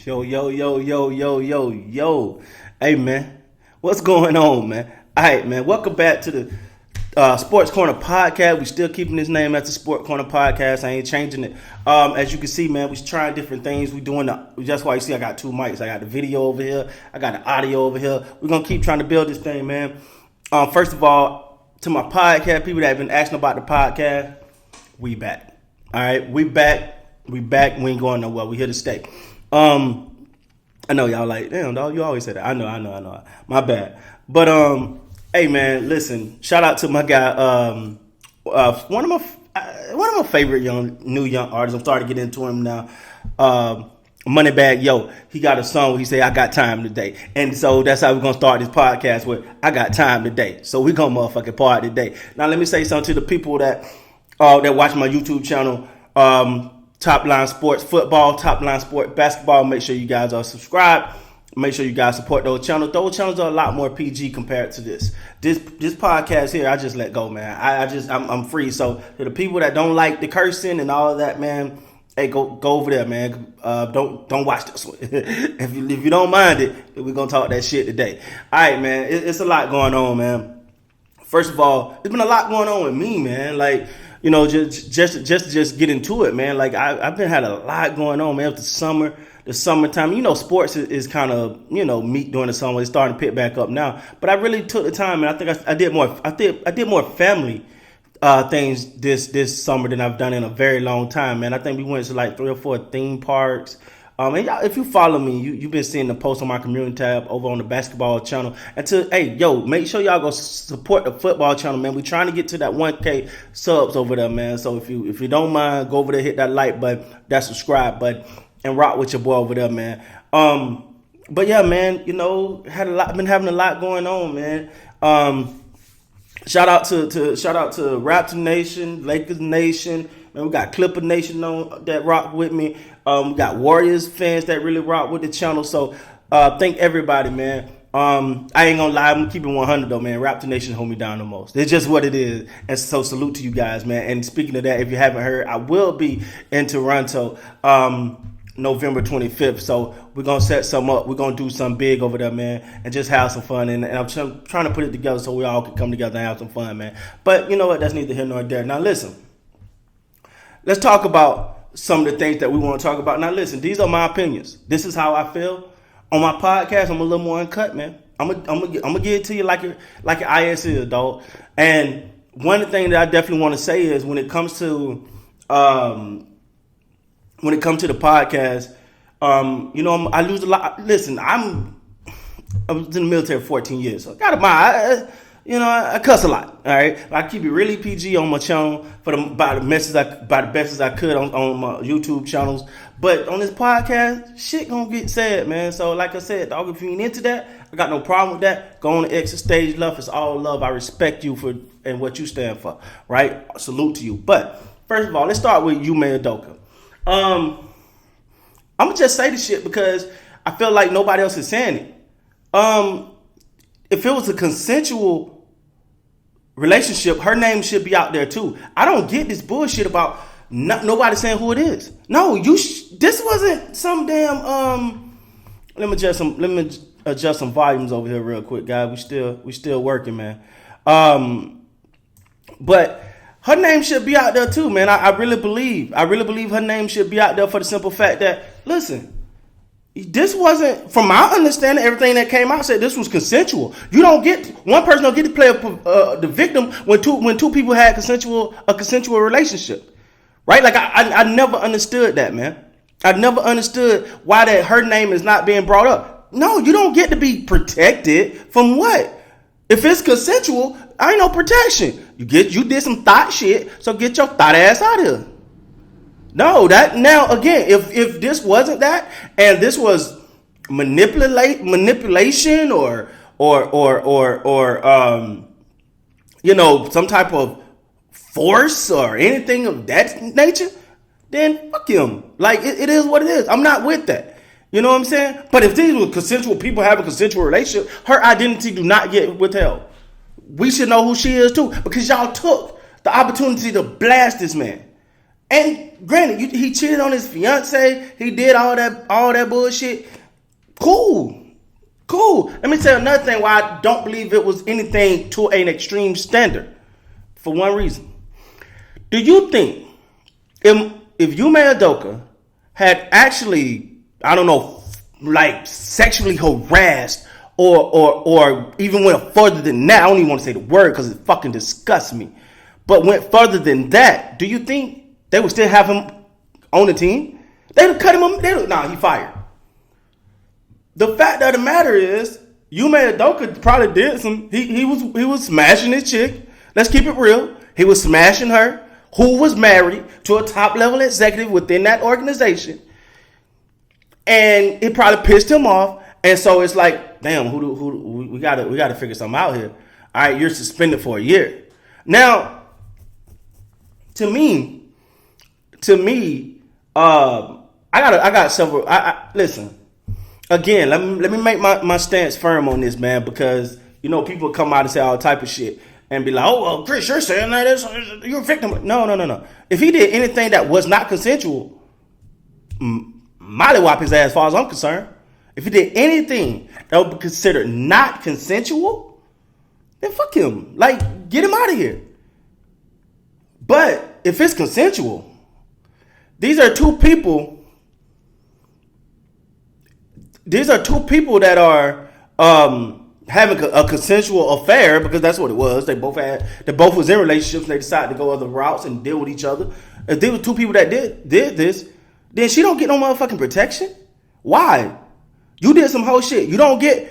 Yo, yo, yo, yo, yo, yo, yo. Hey, man. What's going on, man? All right, man. Welcome back to the Sports Corner Podcast. We still keeping this name as the Sports Corner Podcast. I ain't changing it. As you can see, man, we trying different things. We doing that's why you see I got two mics. I got the video over here. I got the audio over here. We're going to keep trying to build this thing, man. First of all, to my podcast people that have been asking about the podcast, we back. All right, we back. We back. We ain't going nowhere. We here to stay. I know y'all like, damn, dog, you always say that. I know. My bad. But hey, man, listen. Shout out to my guy. One of my favorite new young artists. I'm starting to get into him now. Moneybagg Yo. He got a song where he say, "I got time today," and so that's how we're gonna start this podcast with. I got time today. So we gonna motherfucking party today. Now let me say something to the people that watch my YouTube channel. Top Line Sports Football, Top Line Sport Basketball. Make sure you guys are subscribed. Make sure you guys support those channels. Those channels are a lot more PG compared to this. This podcast here, I just let go, man. I'm free. So to the people that don't like the cursing and all of that, man, hey, go over there, man. Don't watch this one. if you don't mind it, we're gonna talk that shit today. All right, man. It's a lot going on, man. First of all, there's been a lot going on with me, man. Like, you know, just get into it, man. Like I've been had a lot going on, man. With the summertime. You know, sports is kind of, you know, meat during the summer. It's starting to pick back up now. But I really took the time, and I think I did more. I did more family things this summer than I've done in a very long time, man. I think we went to like 3 or 4 theme parks. And y'all, if you follow me, you've been seeing the post on my community tab over on the basketball channel. Make sure y'all go support the football channel, man. We're trying to get to that 1K subs over there, man. So if you don't mind, go over there, hit that like button, that subscribe button, and rock with your boy over there, man. But yeah, man, you know, been having a lot going on, man. Shout out to Raptor Nation, Lakers Nation. Man, we got Clipper Nation on that rock with me. We got Warriors fans that really rock with the channel. So thank everybody, man. I ain't gonna lie, I'm keeping 100 though, man. Raptor Nation hold me down the most. It's just what it is. And so salute to you guys, man. And speaking of that, if you haven't heard, I will be in Toronto November 25th. So we're gonna set some up. We're gonna do something big over there, man, and just have some fun. And I'm trying to put it together so we all can come together and have some fun, man. But you know what? That's neither here nor there. Now listen. Let's talk about some of the things that we want to talk about. Now, listen, these are my opinions. This is how I feel. On my podcast, I'm a little more uncut, man. I'm gonna give it to you like it IS is, dog. And one of the things that I definitely want to say is when it comes to the podcast, you know, I lose a lot. Listen, I was in the military for 14 years, so I got a mind. You know, I cuss a lot. All right, I keep it really PG on my channel by the best as I could on my YouTube channels. But on this podcast, shit gonna get said, man. So like I said, dog, if you ain't into that, I got no problem with that. Go on the exit stage left. It's all love. I respect you for and what you stand for. Right? Salute to you. But first of all, let's start with Ime Udoka. I'm gonna just say this shit because I feel like nobody else is saying it. If it was a consensual relationship, her name should be out there too. I don't get this bullshit about nobody saying who it is. No, this wasn't some damn let me adjust some volumes over here real quick, guys. We still working, man. But her name should be out there too, man. I really believe her name should be out there for the simple fact that, listen, this wasn't, from my understanding, everything that came out said this was consensual. One person don't get to play the victim when two people had a consensual relationship, right? Like I never understood that, man. I never understood why that her name is not being brought up. No, you don't get to be protected from what? If it's consensual, I ain't no protection. You did some thought shit, so get your thought ass out of here. No, that now again, if this wasn't that, and this was manipulation or you know, some type of force or anything of that nature, then fuck him. Like it is what it is. I'm not with that. You know what I'm saying? But if these were consensual people having a consensual relationship, her identity do not get withheld. We should know who she is too, because y'all took the opportunity to blast this man. And granted, he cheated on his fiance. He did all that bullshit. Cool. Let me tell you another thing why I don't believe it was anything to an extreme standard. For one reason. Do you think if Ime Udoka had actually, I don't know, like sexually harassed or even went further than that, I don't even want to say the word because it fucking disgusts me, but went further than that, do you think they would still have him on the team? They would cut him. Nah, he fired. The fact of the matter is, Ime Udoka probably did some. He was smashing his chick. Let's keep it real. He was smashing her, who was married to a top level executive within that organization, and it probably pissed him off. And so it's like, damn, we gotta figure something out here. All right, you're suspended for a year. Now, to me, I got several. Listen. Again, let me make my stance firm on this, man, because people come out and say all type of shit and be like, oh well, Chris, you're saying that you're a victim. No. If he did anything that was not consensual, mollywop his ass, as far as I'm concerned. If he did anything that would be considered not consensual, then fuck him. Like, get him out of here. But if it's consensual, these are two people that are having a consensual affair, because that's what it was. They both was in relationships and they decided to go other routes and deal with each other. If there were two people that did this, then she don't get no motherfucking protection. Why? You did some whole shit. You don't get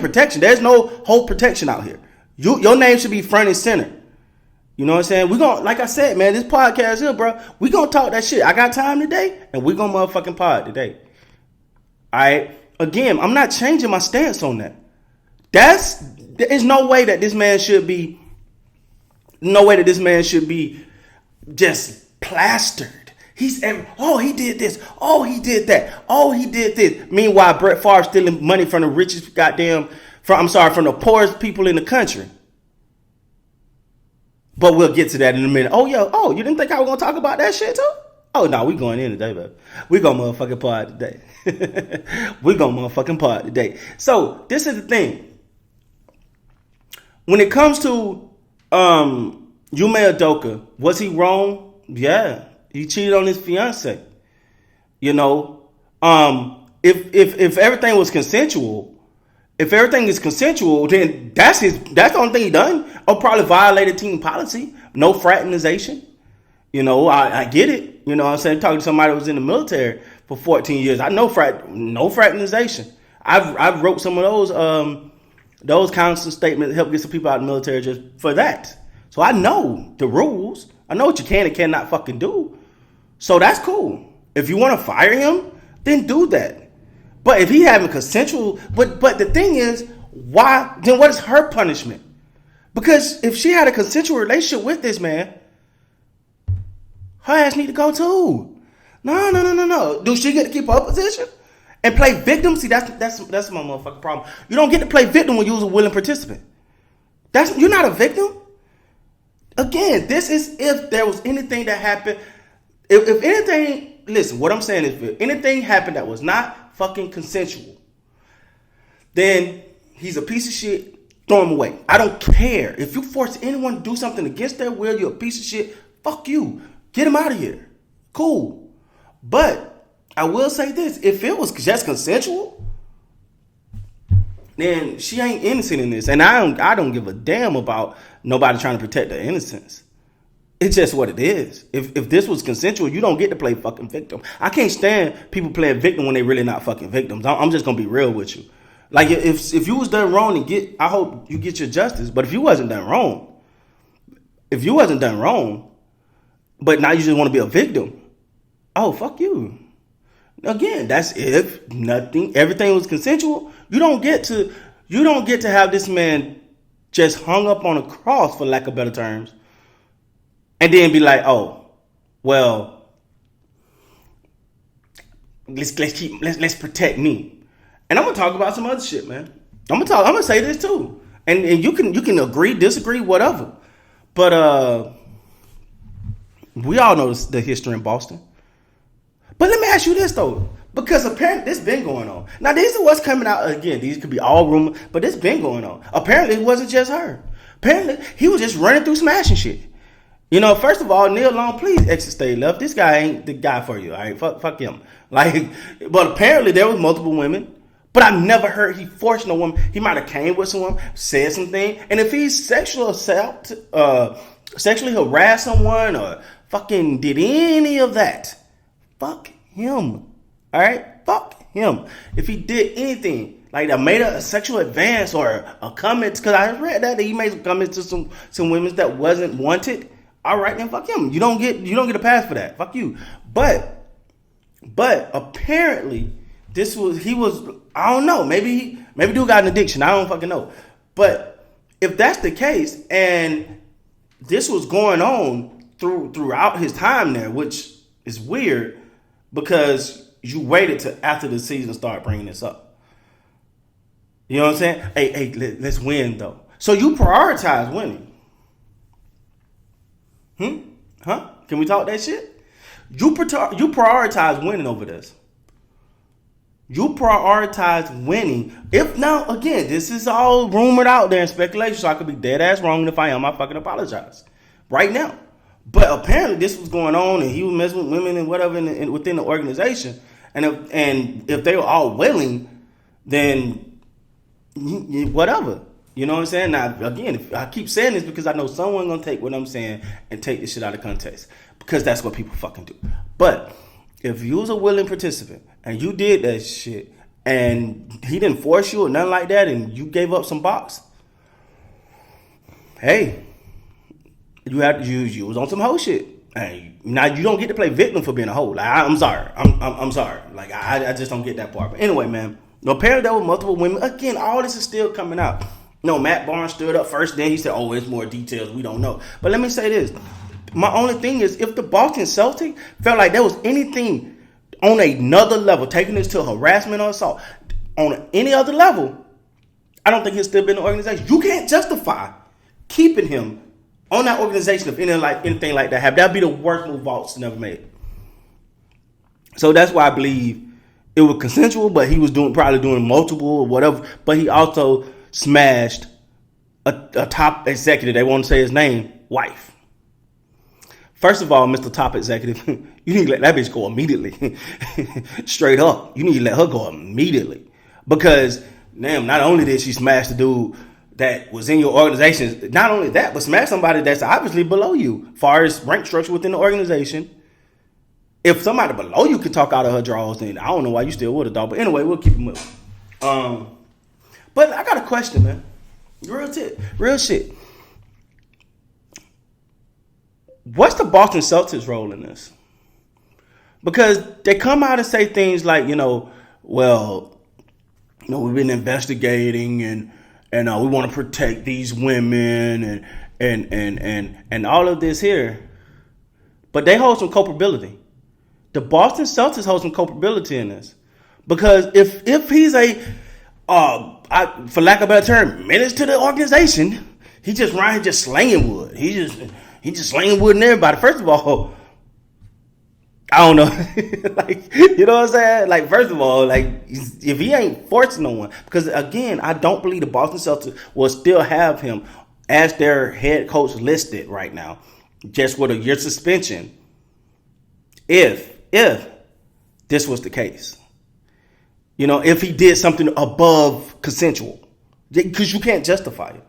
protection. There's no whole protection out here. Your name should be front and center. You know what I'm saying? We're going, like I said, man, this podcast here, bro, we going to talk that shit. I got time today, and we going to motherfucking pod today. All right? Again, I'm not changing my stance on that. There's no way that this man should be just plastered. He did this. Oh, he did that. Oh, he did this. Meanwhile, Brett Favre stealing money from the richest from the poorest people in the country. But we'll get to that in a minute. You didn't think I was going to talk about that shit too? Oh, no, we going in today, baby. We going motherfucking pod today. So, this is the thing. When it comes to Ime Udoka, was he wrong? Yeah. He cheated on his fiance. If everything was consensual, then that's the only thing he done. Or probably violated team policy. No fraternization. I get it. I'm saying, talking to somebody who was in the military for 14 years. I know no fraternization. I've wrote some of those council statements to help get some people out of the military just for that. So I know the rules. I know what you can and cannot fucking do. So that's cool. If you want to fire him, then do that. But if he having consensual, but the thing is, why? Then what is her punishment? Because if she had a consensual relationship with this man, her ass need to go too. No. Do she get to keep her position and play victim? See, that's my motherfucking problem. You don't get to play victim when you was a willing participant. You're not a victim. Again, this is if there was anything that happened. If anything, listen, what I'm saying is, if anything happened that was not fucking consensual, then he's a piece of shit. Throw him away. I don't care. If you force anyone to do something against their will, you're a piece of shit. Fuck you. Get him out of here. Cool. But I will say this. If it was just consensual, then she ain't innocent in this. And I don't give a damn about nobody trying to protect their innocence. It's just what it is. If this was consensual, you don't get to play fucking victim. I can't stand people playing victim when they really not fucking victims. I'm just going to be real with you. Like, if you was done wrong, I hope you get your justice. But if you wasn't done wrong, but now you just want to be a victim, oh, fuck you. Again, that's if everything was consensual. You don't get to have this man just hung up on a cross, for lack of better terms, and then be like, oh, well, let's protect me. And I'm gonna talk about some other shit, man. I'm gonna say this too, and you can agree, disagree, whatever. But We all know the history in Boston. But let me ask you this though, because apparently this been going on. Now these are what's coming out again. These could be all rumors, but this been going on. Apparently it wasn't just her. Apparently he was just running through smashing shit. You know, first of all, Neil Long, please exit stage left. This guy ain't the guy for you. All right, fuck him. Like, but apparently there was multiple women. But I've never heard he forced no woman. He might have came with someone, said something, and if he's sexually harassed someone or fucking did any of that, fuck him. All right, fuck him. If he did anything like that, made a sexual advance or a comment, because I read that he made some comments to some women that wasn't wanted. All right, then fuck him. You don't get a pass for that. Fuck you. But apparently he was I don't know. Maybe dude got an addiction. I don't fucking know. But if that's the case, and this was going on throughout his time there, which is weird because you waited till after the season started bringing this up. You know what I'm saying? Hey, let's win though. So you prioritize winning. Huh? Can we talk that shit? You prioritize winning over this. You prioritize winning. If now, again, this is all rumored out there and speculation, so I could be dead ass wrong. And if I am, I fucking apologize right now. But apparently, this was going on, and he was messing with women and whatever within the organization. And if they were all willing, then whatever. You know what I'm saying? Now, again, I keep saying this because I know someone gonna take what I'm saying and take this shit out of context, because that's what people fucking do. But if you was a willing participant and you did that shit and he didn't force you or nothing like that and you gave up some box, hey, you was on some hoe shit. And now you don't get to play victim for being a hoe. Like, I'm sorry. I'm sorry. Like, I just don't get that part. But anyway, man, apparently there were multiple women. Again, all this is still coming out. No, Matt Barnes stood up first, then he said, oh, it's more details, we don't know. But let me say this. My only thing is, if the Boston Celtics felt like there was anything on another level, taking this to harassment or assault, on any other level, I don't think he'll still be in the organization. You can't justify keeping him on that organization if anything like that happened. That'd be the worst move Boston ever made. So that's why I believe it was consensual, but he was probably doing multiple or whatever. But he also smashed a top executive, they won't say his name, wife. First of all, Mr. Top Executive, you need to let that bitch go immediately. Straight up. You need to let her go immediately. Because, damn, not only did she smash the dude that was in your organization, not only that, but smash somebody that's obviously below you, as far as rank structure within the organization. If somebody below you could talk out of her drawers, then I don't know why you still would have thought. But anyway, we'll keep it moving. But I got a question, man. Real shit. What's the Boston Celtics role in this? Because they come out and say things like, we've been investigating and we want to protect these women and all of this here. But they hold some culpability. The Boston Celtics hold some culpability in this. Because if he's for lack of a better term, menace to the organization, he just around here just slanging wood. He just slanging wood in everybody. First of all, I don't know. Like, you know what I'm saying? Like, first of all, like, if he ain't forcing no one, because again, I don't believe the Boston Celtics will still have him as their head coach listed right now, just with a year suspension. If this was the case, if he did something above consensual, because you can't justify it.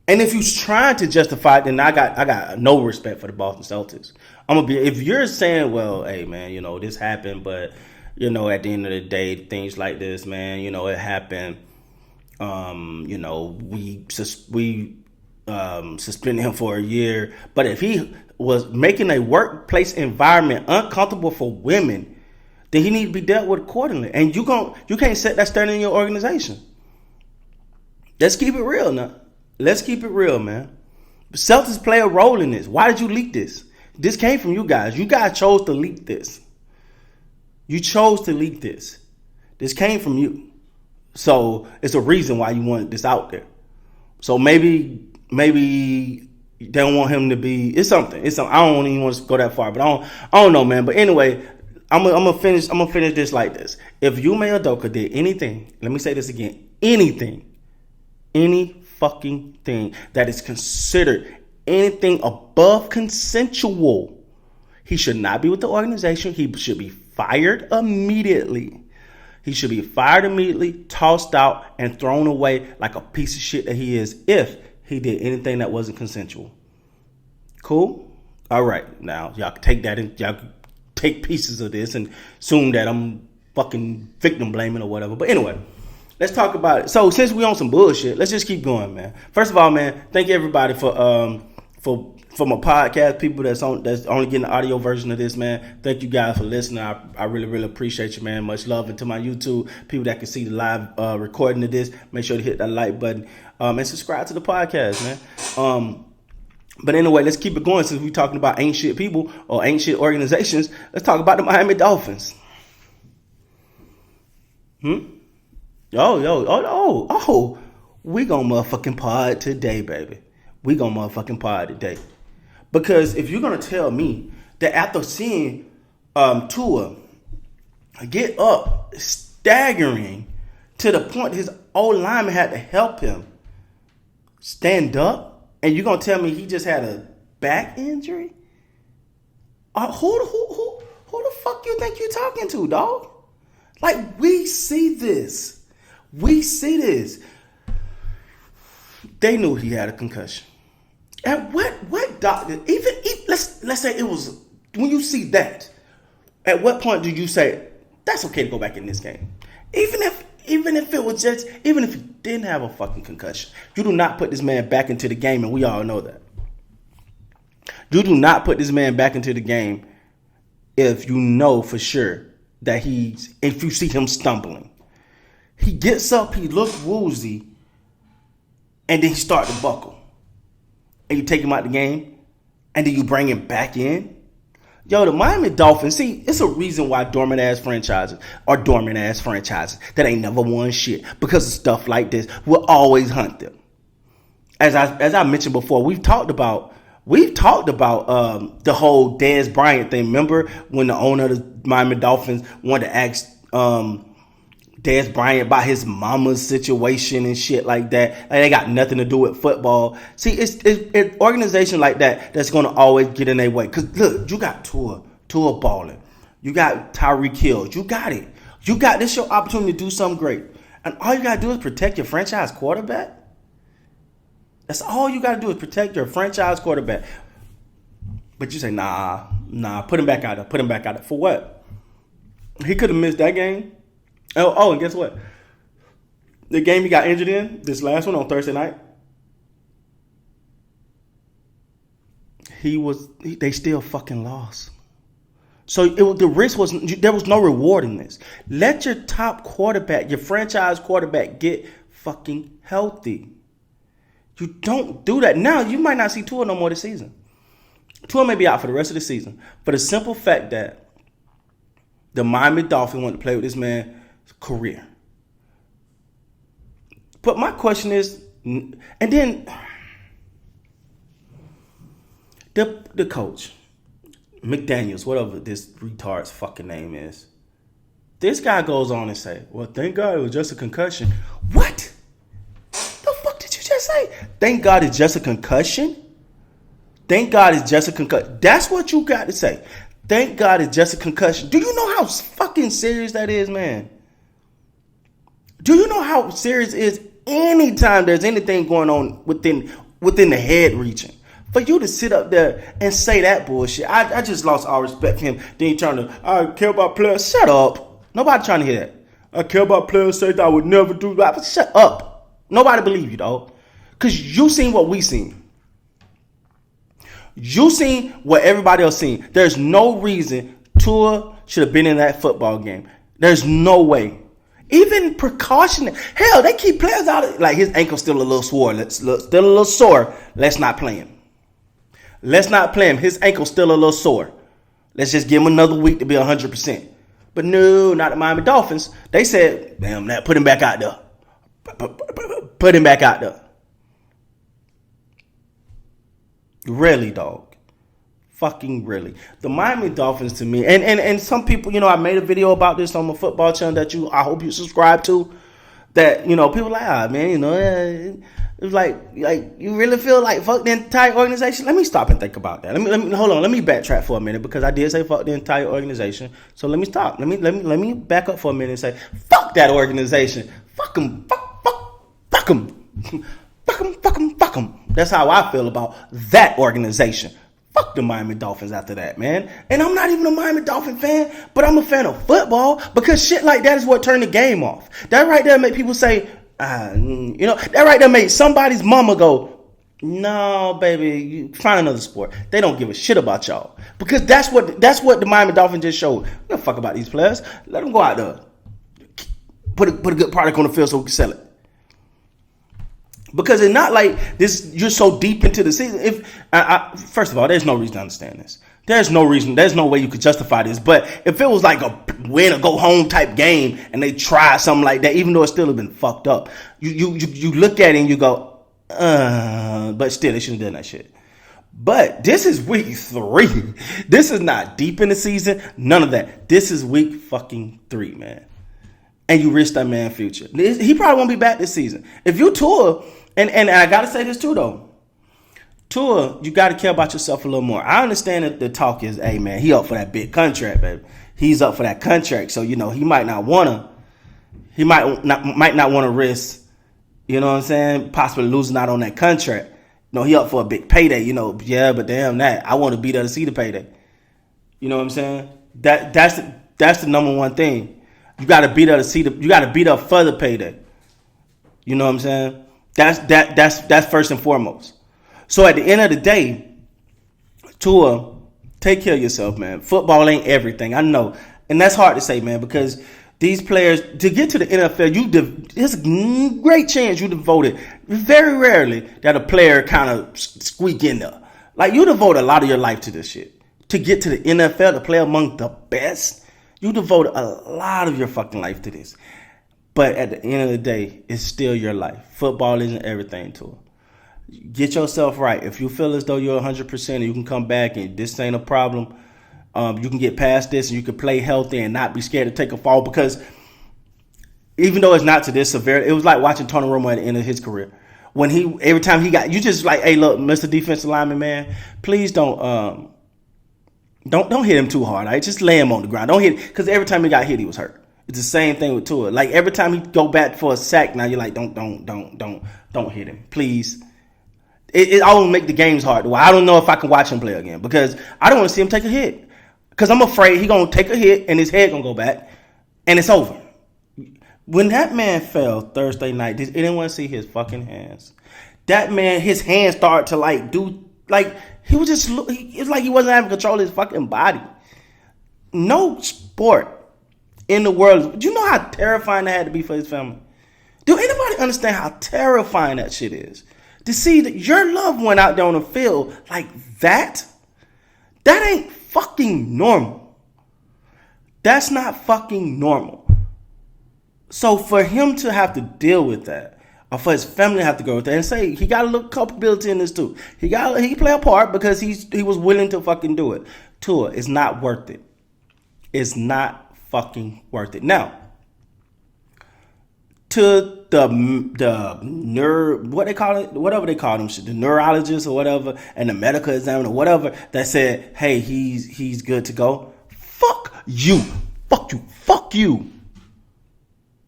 And if he's trying to justify it, then I got no respect for the Boston Celtics. If you're saying, well, hey man, this happened, but at the end of the day, things like this, man, it happened. We suspended him for a year. But if he was making a workplace environment uncomfortable for women, then he need to be dealt with accordingly. And you can't set that standard in your organization. Let's keep it real now. Let's keep it real, man. The Celtics play a role in this. Why did you leak this? This came from you guys. You guys chose to leak this. You chose to leak this. This came from you. So it's a reason why you wanted this out there. So maybe They don't want him to be. It's something. I don't even want to go that far, but I don't know, man. But anyway, I'm gonna finish this like this. If Ime Udoka did anything, let me say this again, any fucking thing that is considered anything above consensual, he should not be with the organization. He should be fired immediately. Tossed out, and thrown away like a piece of shit that he is if he did anything that wasn't consensual. Cool? All right. Now, y'all can take that and y'all can take pieces of this and assume that I'm fucking victim blaming or whatever. But anyway, let's talk about it. So since we on some bullshit, let's just keep going, man. First of all, man, thank you everybody for my podcast, people that's only getting the audio version of this, man. Thank you guys for listening. I really, really appreciate you, man. Much love. And to my YouTube, people that can see the live recording of this, make sure to hit that like button and subscribe to the podcast, man. But anyway, let's keep it going. Since we're talking about ain't shit people or ain't shit organizations, let's talk about the Miami Dolphins. Oh, we gonna motherfucking pod today, baby. Because if you're gonna tell me that after seeing Tua get up, staggering to the point his old lineman had to help him stand up, and you're gonna tell me he just had a back injury? Who the fuck you think you're talking to, dog? Like, we see this. They knew he had a concussion. And what doctor, let's say it was, when you see that, at what point do you say, that's okay to go back in this game? Even if he didn't have a fucking concussion, you do not put this man back into the game, and we all know that. You do not put this man back into the game if you know for sure that if you see him stumbling. He gets up, he looks woozy, and then he starts to buckle. And you take him out the game, and then you bring him back in. Yo, the Miami Dolphins, see, it's a reason why dormant-ass franchises that ain't never won shit, because of stuff like this. We'll always hunt them. As I mentioned before, we've talked about the whole Dez Bryant thing. Remember when the owner of the Miami Dolphins wanted to ask Dez Bryant about his mama's situation and shit like that? Like, they got nothing to do with football. See, it's an organization like that that's going to always get in their way. Because, look, you got Tua balling. You got Tyreek Hill. You got it. This your opportunity to do something great. And all you got to do is protect your franchise quarterback. That's all you got to do is protect your franchise quarterback. But you say, nah, put him back out there. For what? He could have missed that game. Oh, and guess what? The game he got injured in, this last one on Thursday night, they still fucking lost. So the risk there was no reward in this. Let your top quarterback, your franchise quarterback, get fucking healthy. You don't do that. Now, you might not see Tua no more this season. Tua may be out for the rest of the season. For the simple fact that the Miami Dolphins want to play with this man's career. But my question is, and then the coach, McDaniels, whatever this retard's fucking name is, this guy goes on and say, well, thank God it was just a concussion. What? The fuck did you just say? Thank God it's just a concussion? Thank God it's just a concussion. That's what you got to say. Thank God it's just a concussion. Do you know how fucking serious that is, man? Do you know how serious it is anytime there's anything going on within the head region? For you to sit up there and say that bullshit, I just lost all respect for him. Then he trying to, I care about players. Shut up. Nobody trying to hear that. I care about players say that I would never do that. Shut up. Nobody believe you, dog. Because you seen what we seen. You seen what everybody else seen. There's no reason Tua should have been in that football game. There's no way. Even precautionary. Hell, they keep players out. Like, his ankle's still a little sore. Let's not play him. His ankle's still a little sore. Let's just give him another week to be 100%. But no, not the Miami Dolphins. They said, damn, put him back out there. Put him back out there. Really, dog. Fucking really. The Miami Dolphins to me, and some people, I made a video about this on my football channel that I hope you subscribe to. That, people like, man, it's like you really feel like fuck the entire organization. Let me stop and think about that. Let me hold on. Let me backtrack for a minute because I did say fuck the entire organization. So let me stop. Let me back up for a minute and say fuck that organization. Fuck them. Fuck them. Fuck them. That's how I feel about that organization. Fuck the Miami Dolphins after that, man. And I'm not even a Miami Dolphin fan, but I'm a fan of football because shit like that is what turned the game off. That right there make people say, that right there made somebody's mama go, no, baby, you find another sport. They don't give a shit about y'all. Because that's what the Miami Dolphins just showed. We don't fuck about these players. Let them go out there. Put a good product on the field so we can sell it. Because it's not like this. You're so deep into the season. First of all, there's no reason to understand this. There's no reason. There's no way you could justify this. But if it was like a win or go home type game, and they try something like that, even though it still have been fucked up, you look at it and you go, but still they shouldn't have done that shit. But this is week 3. This is not deep in the season. None of that. This is week fucking 3, man. And you risk that man's future. He probably won't be back this season. If you Tua. And I got to say this too, though. Tua, you got to care about yourself a little more. I understand that the talk is, hey, man, he up for that big contract, baby. He's up for that contract. So, he might not want to. He might not want to risk, you know what I'm saying, possibly losing out on that contract. He up for a big payday, Yeah, but damn that. I want to be there to see the payday. You know what I'm saying? That's the number one thing. You got to be there to see you got to be there for the payday. You know what I'm saying? That's first and foremost. So at the end of the day, Tua, take care of yourself, man. Football ain't everything. I know. And that's hard to say, man, because these players, to get to the NFL, there's a great chance you devoted. Very rarely that a player kind of squeak in there. Like, you devote a lot of your life to this shit. To get to the NFL, to play among the best, you devote a lot of your fucking life to this. But at the end of the day, it's still your life. Football isn't everything to it. Get yourself right. If you feel as though you're 100% and you can come back and this ain't a problem, you can get past this and you can play healthy and not be scared to take a fall. Because even though it's not to this severe, it was like watching Tony Romo at the end of his career. When every time he got, you just like, hey, look, Mr. Defensive Lineman, man, please don't hit him too hard. Right? Just lay him on the ground. Don't hit, because every time he got hit, he was hurt. It's the same thing with Tua. Like, every time he go back for a sack, now you're like, don't hit him, please. It always make the games hard. Well, I don't know if I can watch him play again because I don't want to see him take a hit. Because I'm afraid he gonna take a hit and his head gonna go back, and it's over. When that man fell Thursday night, did anyone see his fucking hands? That man, his hands started to he was just. It's like he wasn't having control of his fucking body. No sport in the world. Do you know how terrifying that had to be for his family? Do anybody understand how terrifying that shit is? To see that your loved one out there on the field like that? That ain't fucking normal. That's not fucking normal. So for him to have to deal with that, or for his family to have to go with that, and say he got a little culpability in this too. He play a part because he was willing to fucking do it. Tua, it's not worth it. It's not fucking worth it. Now, to the what they call it, whatever they call them, the neurologist or whatever, and the medical examiner or whatever that said, hey, he's good to go. Fuck you.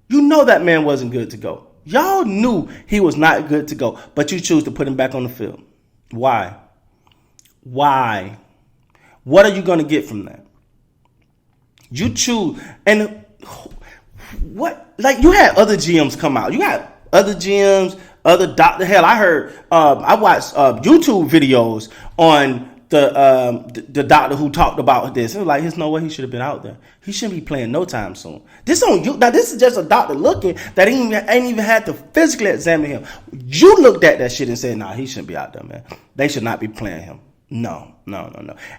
You know that man wasn't good to go. Y'all knew he was not good to go, but you choose to put him back on the field. Why? What are you going to get from that? You choose, and what? Like, you had other GMs come out. You got other GMs, other doctor. Hell, I heard. I watched YouTube videos on the doctor who talked about this. It was like, there's no way he should have been out there. He shouldn't be playing no time soon. This on you. Now, this is just a doctor looking that ain't even had to physically examine him. You looked at that shit and said, nah, he shouldn't be out there, man. They should not be playing him. No.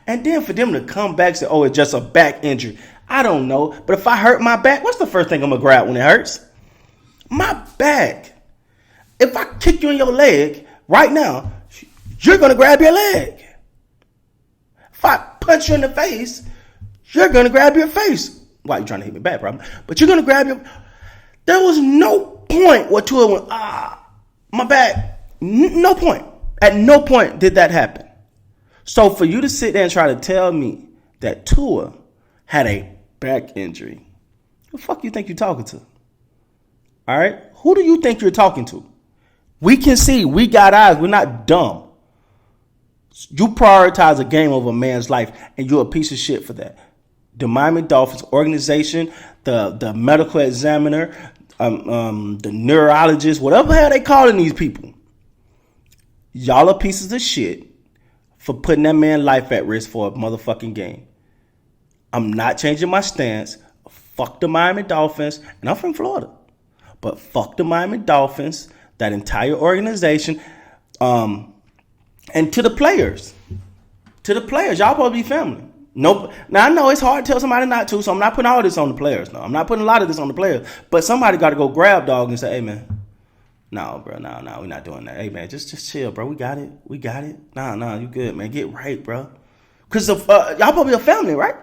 And then for them to come back and say, oh, it's just a back injury. I don't know. But if I hurt my back, what's the first thing I'm going to grab when it hurts? My back. If I kick you in your leg right now, you're going to grab your leg. If I punch you in the face, you're going to grab your face. Why, you trying to hit me back, problem? But you're going to grab your... There was no point where Tua went, my back. No point. At no point did that happen. So for you to sit there and try to tell me that Tua had a back injury, who the fuck you think you're talking to? All right? Who do you think you're talking to? We can see. We got eyes. We're not dumb. You prioritize a game over a man's life, and you're a piece of shit for that. The Miami Dolphins organization, the medical examiner, the neurologist, whatever the hell they calling these people, y'all are pieces of shit for putting that man's life at risk for a motherfucking game. I'm not changing my stance. Fuck the Miami Dolphins, and I'm from Florida, but fuck the Miami Dolphins, that entire organization, and to the players, y'all supposed to be family. Nope. Now I know it's hard to tell somebody not to, so I'm not putting all this on the players. No, I'm not putting a lot of this on the players. But somebody got to go grab dog and say, "Hey man, no, bro, no, we're not doing that. Hey man, just chill, bro. We got it. Nah, you good, man. Get right, bro. Cause y'all supposed to be a family, right?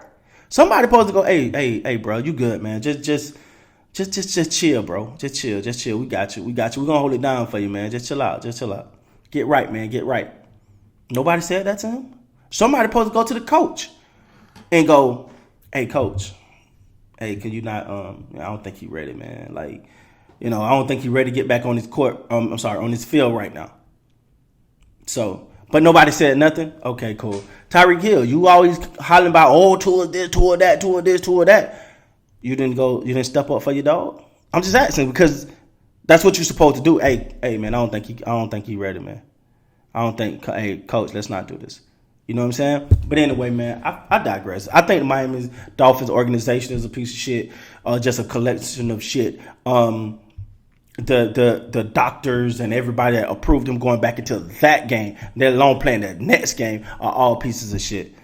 Somebody supposed to go, hey, bro, you good, man. Just chill, bro. Just chill. We got you. We're gonna hold it down for you, man. Just chill out. Get right, man. Get right." Nobody said that to him. Somebody supposed to go to the coach and go, "Hey, coach, hey, can you not? I don't think he's ready, man. Like, I don't think he's ready to get back on his court. On his field right now." So, but nobody said nothing. Okay, cool. Tyreek Hill, you always hollering about, Tua this, Tua that, Tua this, Tua that. You didn't step up for your dog. I'm just asking because that's what you're supposed to do. Hey, man, I don't think he's ready, man. Hey, coach, let's not do this. You know what I'm saying? But anyway, man, I digress. I think the Miami Dolphins organization is a piece of shit, just a collection of shit. The doctors and everybody that approved them going back into that game, let alone playing that next game, are all pieces of shit.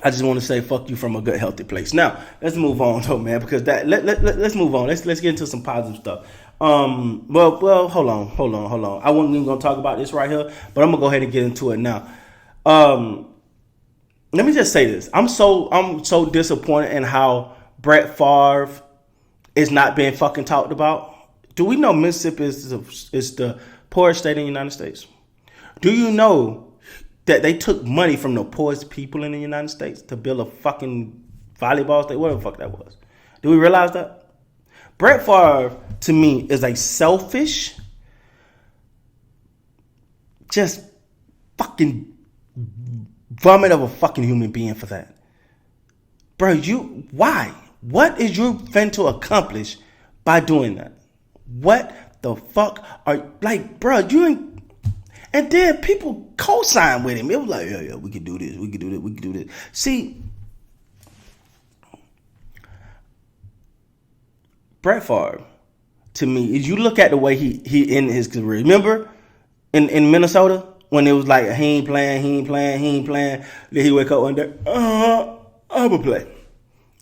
I just want to say fuck you from a good, healthy place. Now, let's move on, though, man, because let's move on. Let's get into some positive stuff. Well, hold on. I wasn't even gonna talk about this right here, but I'm gonna go ahead and get into it now. Let me just say this: I'm so disappointed in how Brett Favre is not being fucking talked about. Do we know Mississippi is the poorest state in the United States? Do you know that they took money from the poorest people in the United States to build a fucking volleyball state? Whatever the fuck that was. Do we realize that? Brett Favre, to me, is a selfish, just fucking vomit of a fucking human being for that. Bro, why? What is you fin to accomplish by doing that? What the fuck bro, and then people co-sign with him. It was like, yeah, we can do this. See, Brett Favre, to me, is you look at the way he ended his career. Remember in Minnesota when it was like he ain't playing. Then he wake up one day, I'm gonna play,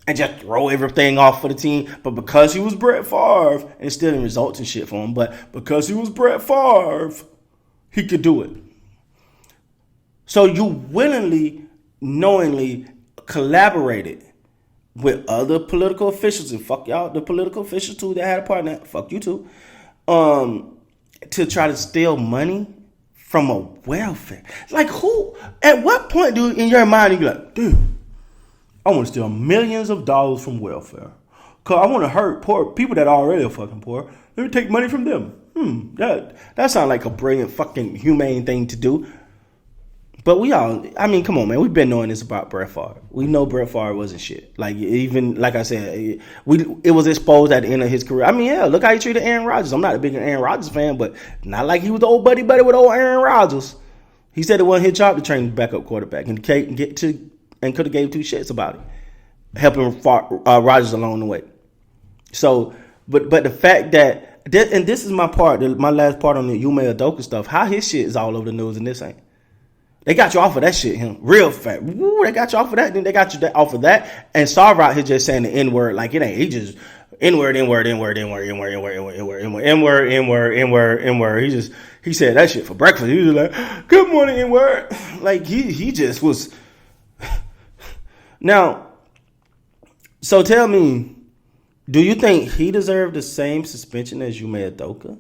and just throw everything off for the team. But because he was Brett Favre, and it still didn't result in shit for him, but because he was Brett Favre, he could do it. So you willingly, knowingly collaborated with other political officials, and fuck y'all, the political officials too that had a part in that, fuck you too, to try to steal money from a welfare. Like who, at what point in your mind you be like, dude, I want to steal millions of dollars from welfare. Cause I want to hurt poor people that already are fucking poor. Let me take money from them. That sounds like a brilliant fucking humane thing to do. But come on, man. We've been knowing this about Brett Favre. We know Brett Favre wasn't shit. Like, even, like I said, it was exposed at the end of his career. I mean, hell, look how he treated Aaron Rodgers. I'm not a big Aaron Rodgers fan, but not like he was the old buddy with old Aaron Rodgers. He said it wasn't his job to train the backup quarterback and could have gave two shits about it, helping Rodgers along the way. So, but the fact that, and this is my last part on the Ime Udoka stuff, how his shit is all over the news and this ain't. They got you off of that shit, him. Real fat. Woo, they got you off of that. Then they got you off of that. And Sarver out here just saying the N-word like it ain't. He just N-word, N-word, N-word, N-word, N-word, N-word, N-word, N-word, N-word, N-word, N-word, N-word. He said that shit for breakfast. He was like, good morning, N-word. Like he just was. Now, so tell me, do you think he deserved the same suspension as Ime Udoka?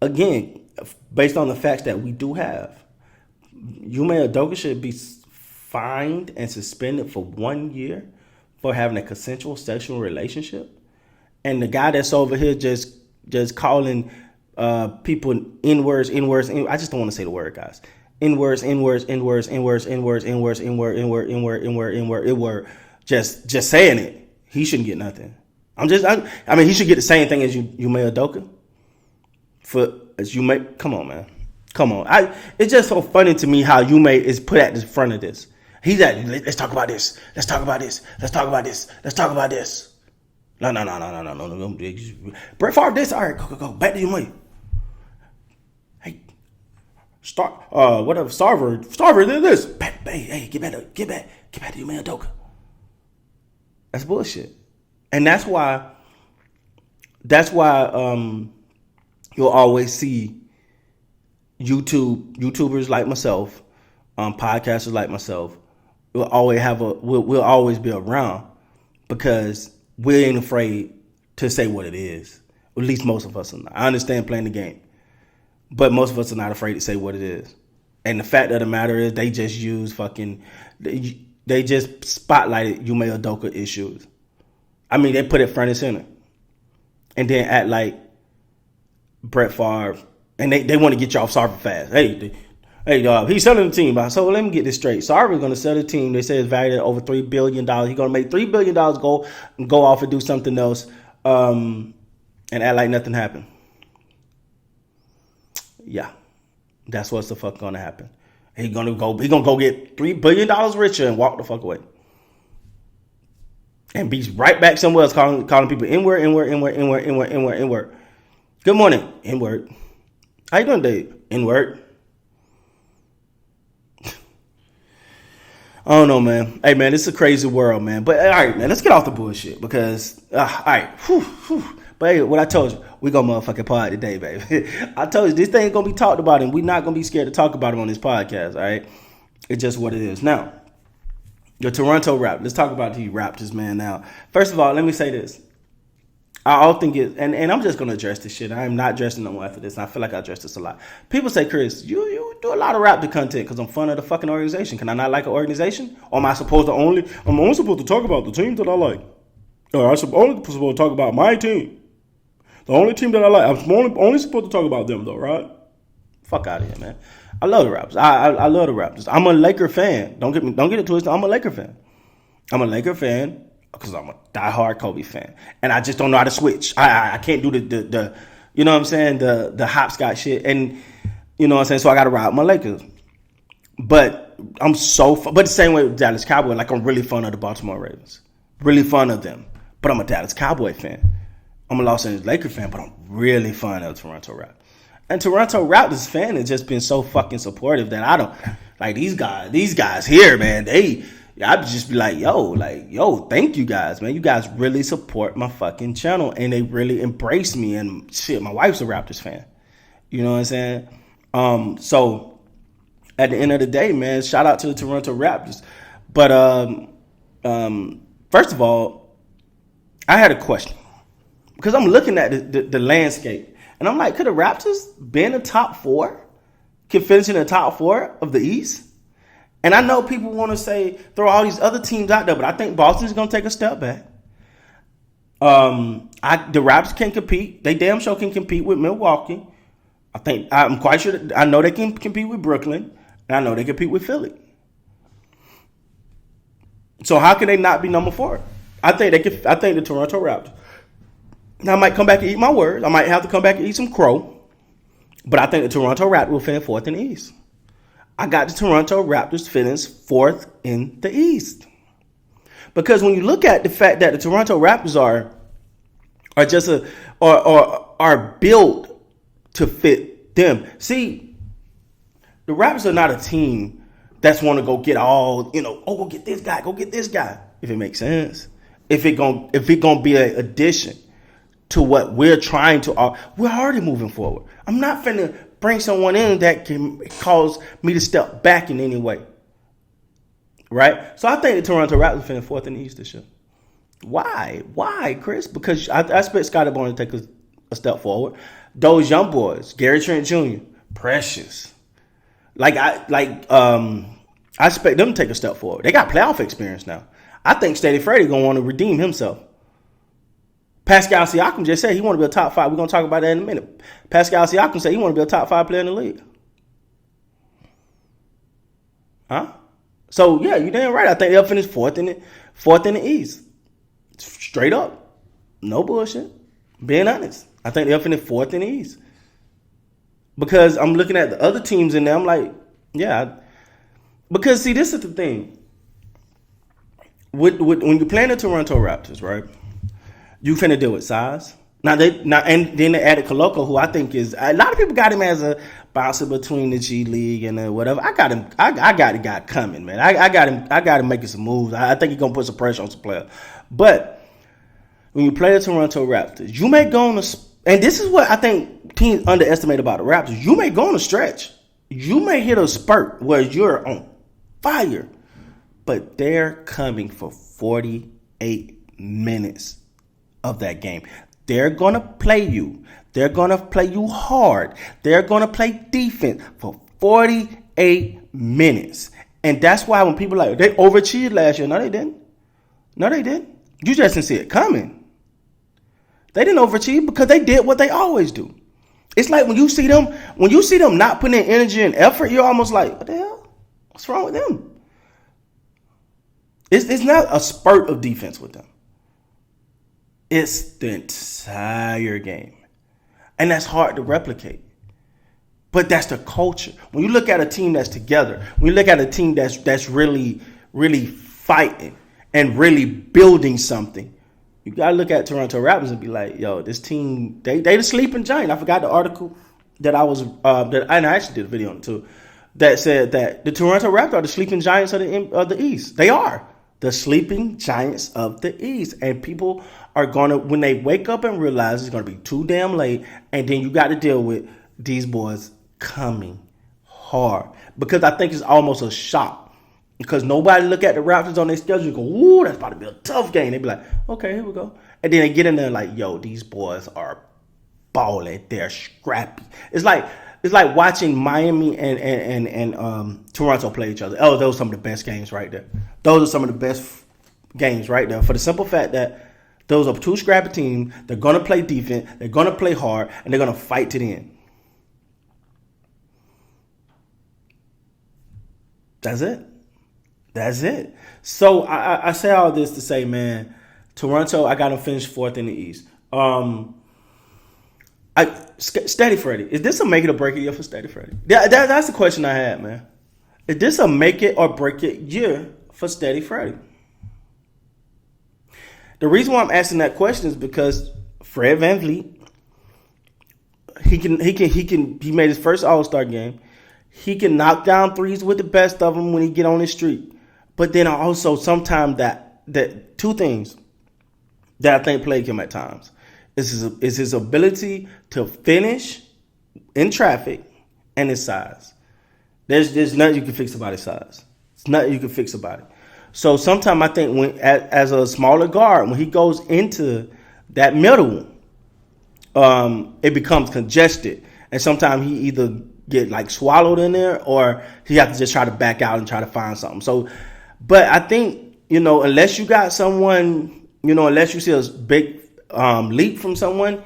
Again, based on the facts that we do have. Ime Udoka should be fined and suspended for 1 year for having a consensual sexual relationship. And the guy that's over here just calling people N-words. I just don't want to say the word, guys. N-words. Just saying it. He shouldn't get nothing. I mean, he should get the same thing as Ime Udoka. Come on, man. Come on. It's just so funny to me how Ime is put at the front of this. He's at, let's talk about this. Let's talk about this. Let's talk about this. Let's talk about this. No. Brett Favre this. All right, go. Back to Ime. Hey, whatever. Sarver did this. Hey, get back to Ime Udoka. That's bullshit. And that's why you'll always see YouTubers like myself, podcasters like myself, we'll always be around because we ain't afraid to say what it is. At least most of us are not. I understand playing the game, but most of us are not afraid to say what it is. And the fact of the matter is, they just they just spotlighted Ime Udoka issues. I mean, they put it front and center, and then act like Brett Favre. And they want to get you off Sarver fast. Hey, he's selling the team. So let me get this straight. Sarver's going to sell the team. They say it's valued at over $3 billion. He's going to make $3 billion go off and do something else and act like nothing happened. Yeah, that's what's the fuck going to happen. He's going to go get $3 billion richer and walk the fuck away. And be right back somewhere else calling people N-word. Good morning, N-word. How you doing, Dave? N-word. I don't know, man. Hey, man, it's a crazy world, man. But all right, man, let's get off the bullshit because, all right. But hey, what I told you, we gonna motherfucking pod today, baby. I told you, this thing ain't gonna be talked about, and we're not gonna be scared to talk about it on this podcast, all right? It's just what it is. Now, the Toronto Raptors. Let's talk about the Raptors, man. Now, first of all, let me say this. I often get, and I'm just going to address this shit. I am not addressing no more after this, and I feel like I address this a lot. People say, Chris, you do a lot of Raptor content because I'm fun of the fucking organization. Can I not like an organization? Or am I supposed to I'm only supposed to talk about the team that I like. Or I'm only supposed to talk about my team. The only team that I like. I'm only supposed to talk about them, though, right? Fuck out of here, man. I love the Raptors. I love the Raptors. I'm a Laker fan. Don't get it twisted. I'm a Laker fan. I'm a Laker fan because I'm a diehard Kobe fan, and I just don't know how to switch. I can't do the you know what I'm saying, the hopscotch shit, and you know what I'm saying. So I got to ride with my Lakers, but but the same way with Dallas Cowboy, like I'm really fond of the Baltimore Ravens, really fond of them, but I'm a Dallas Cowboy fan. I'm a Los Angeles Laker fan, but I'm really fond of Toronto Raptors. And Toronto Raptors fan has just been so fucking supportive that I don't like these guys here, man. I'd just be like, yo, thank you guys, man. You guys really support my fucking channel and they really embrace me. And shit, my wife's a Raptors fan. You know what I'm saying? So at the end of the day, man, shout out to the Toronto Raptors. But first of all, I had a question because I'm looking at the landscape. And I'm like, could the Raptors be in the top four? Can finish in the top four of the East? And I know people want to say, throw all these other teams out there, but I think Boston's going to take a step back. The Raptors can compete. They damn sure can compete with Milwaukee. I'm quite sure. I know they can compete with Brooklyn. And I know they compete with Philly. So how can they not be number four? I think the Toronto Raptors. Now, I might come back and eat my words. I might have to come back and eat some crow. But I think the Toronto Raptors will finish fourth in the East. I got the Toronto Raptors finish fourth in the East. Because when you look at the fact that the Toronto Raptors are just are built to fit them. See, The Raptors are not a team that's want to go get all, go get this guy, go get this guy. If it makes sense, if it gonna be an addition to what we're trying to, we're already moving forward. I'm not finna bring someone in that can cause me to step back in any way. Right? So I think the Toronto Raptors finna fourth in the East this year. Why? Why, Chris? Because I expect Scottie Barnes to take a step forward. Those young boys, Gary Trent Jr., Precious. I expect them to take a step forward. They got playoff experience now. I think Steady Freddie gonna want to redeem himself. Pascal Siakam just said he want to be a top 5. We're gonna talk about that in a minute. Pascal Siakam said he want to be a top 5 player in the league. Huh? So yeah, you damn right. I think they'll finish fourth in the East. Straight up, no bullshit. Being honest, I think they'll finish fourth in the East. Because I'm looking at the other teams in there, I'm like, yeah. Because see, this is the thing. When you're playing the Toronto Raptors, right? You finna deal with size. And then they added Koloko, who I think is, a lot of people got him as a bouncer between the G League and whatever. I got him. I got the guy coming, man. I got him making some moves. I think he's gonna put some pressure on some players. But when you play the Toronto Raptors, you may go on and this is what I think teams underestimate about the Raptors. You may go on a stretch. You may hit a spurt where you're on fire, but they're coming for 48 minutes of that game. They're going to play you. They're going to play you hard. They're going to play defense for 48 minutes. And that's why when people are like, they overachieved last year. No, they didn't. No, they didn't. You just didn't see it coming. They didn't overachieve because they did what they always do. It's like when you see them not putting in energy and effort, you're almost like, what the hell? What's wrong with them? It's not a spurt of defense with them. It's the entire game. And that's hard to replicate. But that's the culture. When you look at a team that's together, when you look at a team that's really, really fighting and really building something, you got to look at Toronto Raptors and be like, yo, this team, they the sleeping giant. I forgot the article that I actually did a video on it too, that said that the Toronto Raptors are the sleeping giants of the East. They are the sleeping giants of the East. And people are going to, when they wake up and realize it's going to be too damn late, and then you got to deal with these boys coming hard. Because I think it's almost a shock. Because nobody look at the Raptors on their schedule and go, ooh, that's about to be a tough game. They be like, okay, here we go. And then they get in there like, yo, these boys are balling. They're scrappy. It's like watching Miami and Toronto play each other. Oh, those are some of the best games right there. Those are some of the best games right there. For the simple fact that those are two scrappy teams. They're going to play defense. They're going to play hard. And they're going to fight to the end. That's it. That's it. So I say all this to say, man, Toronto, I got them finished fourth in the East. Steady Freddie, is this a make it or break it year for Steady Freddie? That's the question I had, man. Is this a make it or break it year for Steady Freddie? The reason why I'm asking that question is because Fred VanVleet, he made his first All-Star game. He can knock down threes with the best of them when he get on his streak. But then also sometimes that two things that I think plague him at times is his ability to finish in traffic and his size. There's nothing you can fix about his size. It's nothing you can fix about it. So sometimes I think when as a smaller guard, when he goes into that middle, it becomes congested, and sometimes he either get like swallowed in there or he has to just try to back out and try to find something. So. But I think, unless you got someone, unless you see a big leap from someone,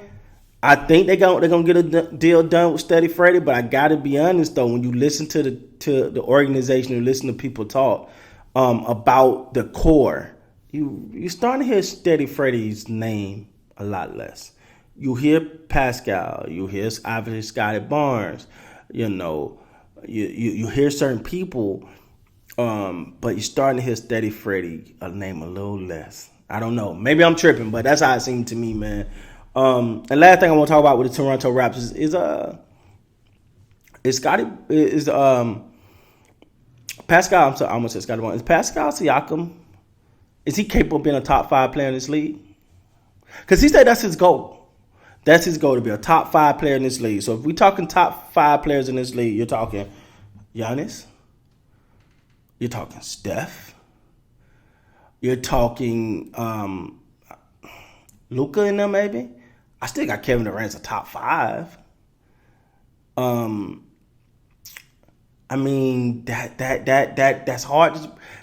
I think they're gonna get a deal done with Steady Freddie. But I gotta be honest though, when you listen to the organization and listen to people talk about the core, you starting to hear Steady Freddie's name a lot less. You hear Pascal, you hear obviously Scottie Barnes, you hear certain people. But you're starting to hear Steady Freddie name a little less. I don't know. Maybe I'm tripping, but that's how it seemed to me, man. And last thing I want to talk about with the Toronto Raptors is Is Scotty is Pascal? I'm sorry, I almost said Scotty Barnes. Is Pascal Siakam? Is he capable of being a top 5 player in this league? Because he said that's his goal. That's his goal, to be a top 5 player in this league. So if we're talking top 5 players in this league, you're talking Giannis. You're talking Steph. You're talking Luka in there, maybe. I still got Kevin Durant's a top 5. I mean that's hard.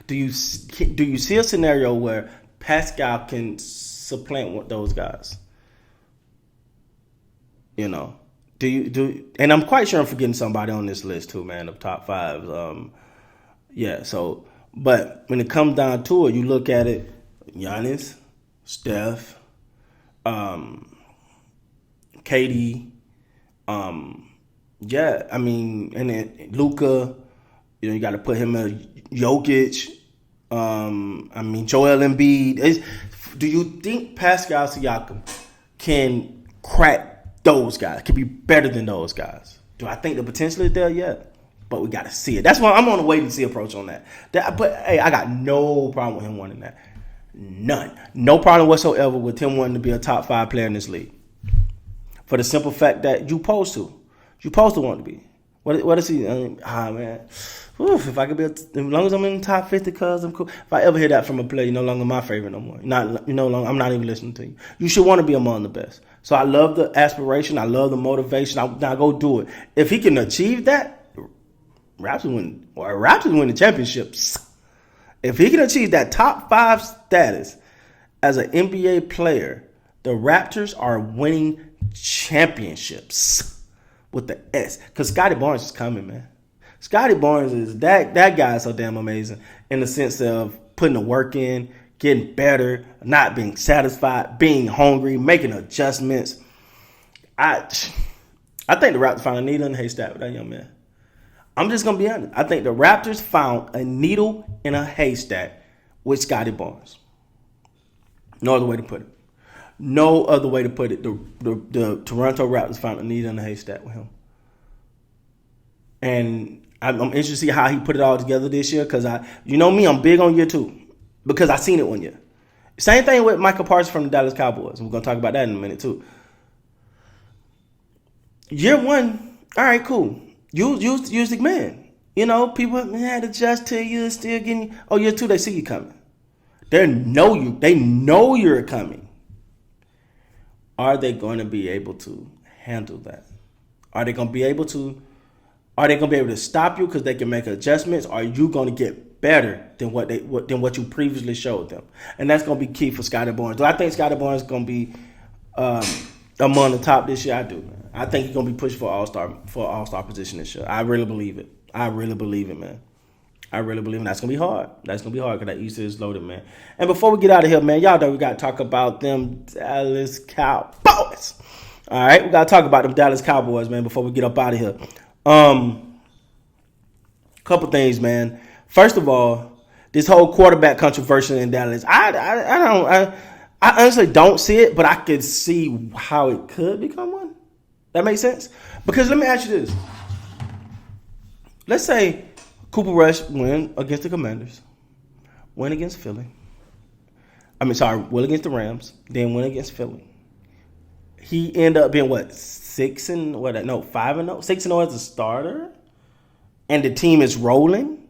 Do you see a scenario where Pascal can supplant those guys? You know, and I'm quite sure I'm forgetting somebody on this list too, man, of top 5s. Yeah. So, but when it comes down to it, you look at it: Giannis, Steph, KD. Yeah, I mean, and then Luka, you got to put him in Jokic. I mean, Joel Embiid. Do you think Pascal Siakam can crack those guys? Can be better than those guys? Do I think the potential is there? Yeah, but we got to see it. That's why I'm on a wait and see approach on that. But hey, I got no problem with him wanting that. None. No problem whatsoever with him wanting to be a top 5 player in this league. For the simple fact that you supposed to. You supposed to want to be. What is he? Man. Oof, if I could be, as long as I'm in the top 50, cuz I'm cool. If I ever hear that from a player, you're no longer my favorite no more. I'm not even listening to you. You should want to be among the best. So I love the aspiration. I love the motivation. Now go do it. If he can achieve that, Raptors win the championships. If he can achieve that top 5 status as an NBA player, the Raptors are winning championships. With the S, because Scotty Barnes is coming, man. Scotty Barnes is that guy is so damn amazing in the sense of putting the work in, getting better, not being satisfied, being hungry, making adjustments. I think the Raptors found a needle in a haystack with that young man. I'm just gonna be honest. I think the Raptors found a needle in a haystack with Scotty Barnes. No other way to put it. No other way to put it. The Toronto Raptors found a needle in a haystack with him. And I'm interested to see how he put it all together this year because you know me, I'm big on year 2 because I seen it 1 year. Same thing with Michael Parsons from the Dallas Cowboys. We're going to talk about that in a minute too. Year 1, all right, cool. You the man. You know, people had to adjust to you, still getting. Oh, year 2, they see you coming. They know you. They know you're coming. Are they going to be able to handle that? Are they going to be able to stop you because they can make adjustments? Or are you going to get better than what you previously showed them? And that's going to be key for Scotty Barnes. Do I think Scotty Barnes is going to be among the top this year? I do, man. I think he's going to be pushed for all-star position this year. I really believe it. I really believe it, man. I really believe that's going to be hard. That's going to be hard because that East is loaded, man. And before we get out of here, man, y'all know we got to talk about them Dallas Cowboys. All right? We got to talk about them Dallas Cowboys, man, before we get up out of here. Couple things, man. First of all, this whole quarterback controversy in Dallas, I honestly don't see it, but I can see how it could become one. That makes sense? Because let me ask you this. Let's say Cooper Rush win against the Commanders, win against Philly. Win against the Rams, then win against Philly. He ended up being 5-0, 6-0 as a starter, and the team is rolling,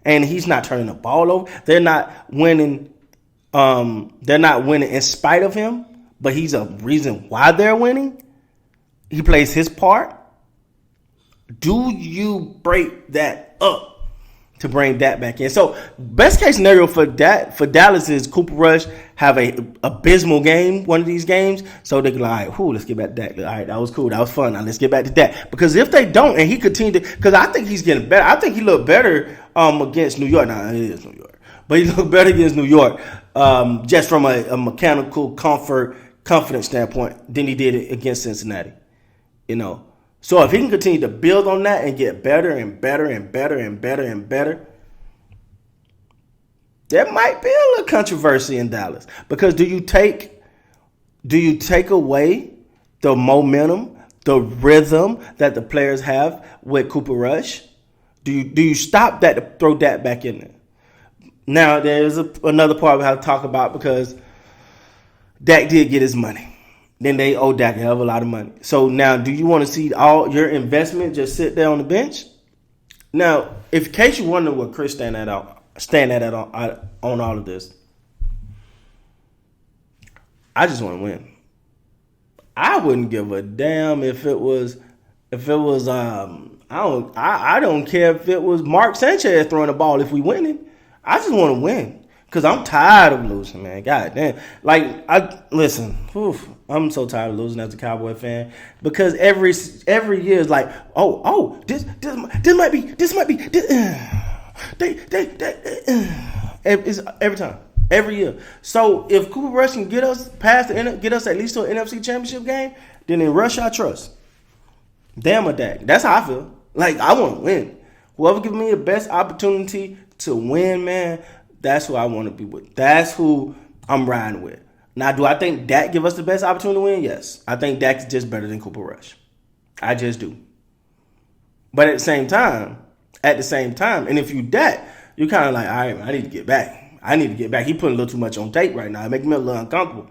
and he's not turning the ball over. They're not winning. They're not winning in spite of him, but he's a reason why they're winning. He plays his part. Do you break that up to bring that back in? So best case scenario for Dallas is Cooper Rush have a abysmal game, one of these games, so they can like, let's get back to that. All right, that was cool, that was fun. Now let's get back to that. Because if they don't, and he continue to, because I think he's getting better. I think he looked better against New York. Now it is New York, but he looked better against New York, just from a mechanical confidence standpoint than he did it against Cincinnati. You know. So if he can continue to build on that and get better and better and better and better and better, there might be a little controversy in Dallas. Because do you take away the momentum, the rhythm that the players have with Cooper Rush? Do you stop that to throw Dak back in there? Now, there's another part we have to talk about because Dak did get his money. Then they owe Dak a hell of a lot of money. So now, do you want to see all your investment just sit there on the bench? Now, in case you wonder what Chris stand at on all of this, I just want to win. I wouldn't give a damn if it was I don't care if it was Mark Sanchez throwing the ball if we winning. I just want to win because I'm tired of losing, man. God damn. I'm so tired of losing as a Cowboy fan because every year is like, this might be. It's every time. Every year. So if Cooper Rush can get us get us at least to an NFC Championship game, then in Rush I trust. Damn a Dak. That's how I feel. Like, I want to win. Whoever gives me the best opportunity to win, man, that's who I want to be with. That's who I'm riding with. Now, do I think Dak give us the best opportunity to win? Yes. I think Dak is just better than Cooper Rush. I just do. But at the same time, and if you Dak, you're kind of like, all right, man, I need to get back. He putting a little too much on tape right now. It makes me a little uncomfortable.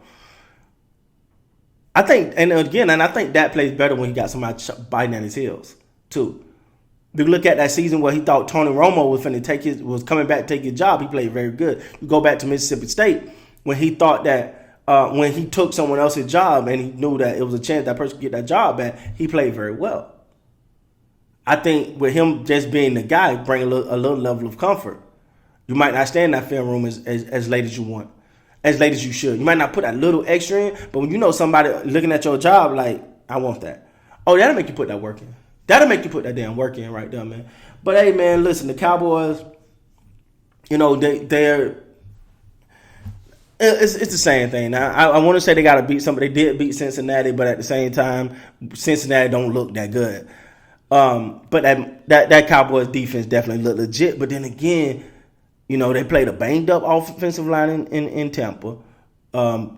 I think Dak plays better when he got somebody biting at his heels, too. If you look at that season where he thought Tony Romo was coming back to take his job, he played very good. You go back to Mississippi State when he thought that when he took someone else's job and he knew that it was a chance that person could get that job back, he played very well. I think with him just being the guy, bring a little level of comfort. You might not stay in that film room as late as you want, as late as you should. You might not put that little extra in, but when you know somebody looking at your job like, I want that. Oh, that'll make you put that work in. That'll make you put that damn work in right there, man. But hey, man, listen, the Cowboys, they're it's the same thing. Now, I want to say they got to beat somebody. They did beat Cincinnati, but at the same time, Cincinnati don't look that good. But that Cowboys defense definitely looked legit. But then again, they played a banged up offensive line in Tampa.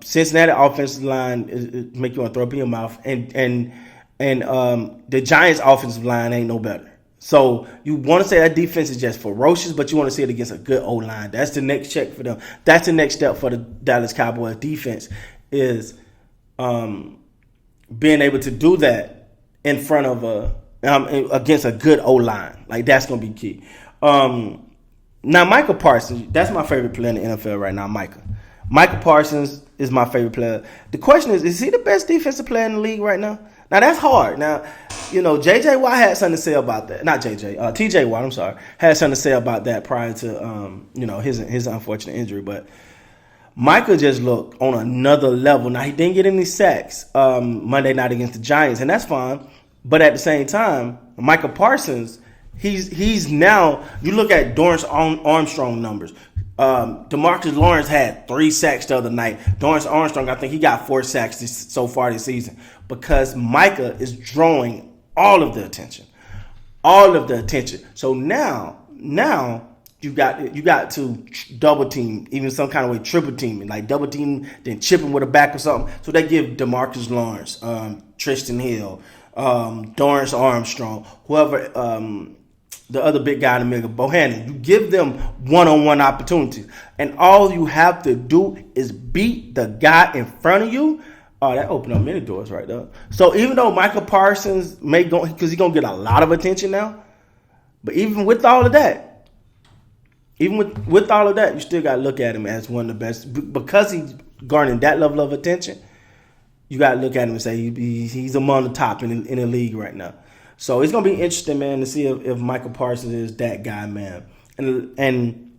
Cincinnati offensive line make you want to throw up in your mouth, and the Giants offensive line ain't no better. So you want to say that defense is just ferocious, but you want to see it against a good O-line. That's the next check for them. That's the next step for the Dallas Cowboys defense is being able to do that in front of against a good O-line. Like, that's going to be key. Now, Micah Parsons, that's my favorite player in the NFL right now, Micah Parsons is my favorite player. The question is he the best defensive player in the league right now? Now, that's hard. Now, J.J. Watt had something to say about that. Not J.J. T.J. Watt, I'm sorry, had something to say about that prior to, his unfortunate injury. But Micah just looked on another level. Now, he didn't get any sacks Monday night against the Giants, and that's fine. But at the same time, Micah Parsons, he's now, you look at Dorrance Armstrong numbers. DeMarcus Lawrence had 3 sacks the other night. Dorrance Armstrong, I think he got 4 sacks so far this season because Micah is drawing all of the attention. So now you got to double team, even some kind of way triple teaming, like double team, then chipping with a back or something. So they give DeMarcus Lawrence, Tristan Hill, Dorrance Armstrong, whoever. The other big guy in the middle, Bohannon. You give them one-on-one opportunities. And all you have to do is beat the guy in front of you. Oh, that opened up many doors right there. So even though Micah Parsons may go, because he's going to get a lot of attention now, but even with all of that, you still got to look at him as one of the best. Because he's garnering that level of attention, you got to look at him and say he's among the top in the league right now. So it's going to be interesting, man, to see if Micah Parsons is that guy, man. And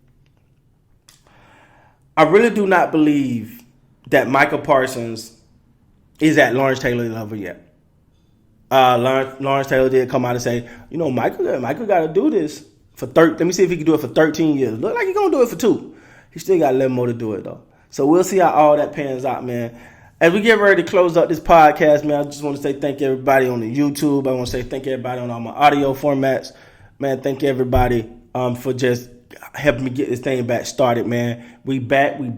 I really do not believe that Micah Parsons is at Lawrence Taylor level yet. Lawrence Taylor did come out and say, Micah got to do this for let me see if he can do it for 13 years. Look like he's going to do it for 2. He still got 11 more to do it, though. So we'll see how all that pans out, man. As we get ready to close up this podcast, man, I just want to say thank everybody on the YouTube. I want to say thank everybody on all my audio formats. Man, thank everybody for just helping me get this thing back started, man. We back.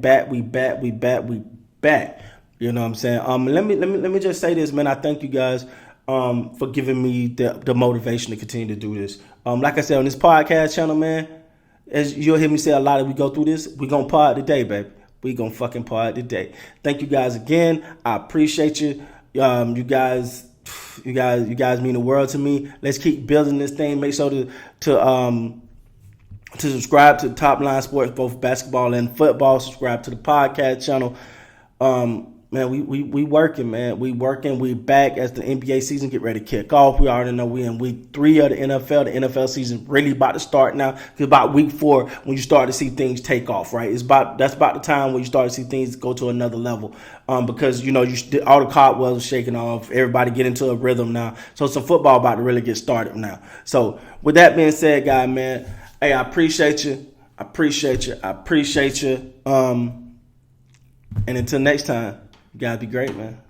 You know what I'm saying? Let me just say this, man. I thank you guys for giving me the motivation to continue to do this. Like I said, on this podcast channel, man, as you'll hear me say a lot as we go through this, we gonna pod today, baby. We gonna fucking pod today. Thank you guys again. I appreciate you. You guys mean the world to me. Let's keep building this thing. Make sure to subscribe to Top Line Sports, both basketball and football. Subscribe to the podcast channel. Man, we working, man. We working. We back as the NBA season get ready to kick off. We already know we in week 3 of the NFL. The NFL season really about to start now. It's about week 4 when you start to see things take off, right? That's about the time when you start to see things go to another level. Because all the cobwebs are shaking off. Everybody get into a rhythm now. So some football about to really get started now. So with that being said, guys, man, hey, I appreciate you. And until next time, you guys be great, man.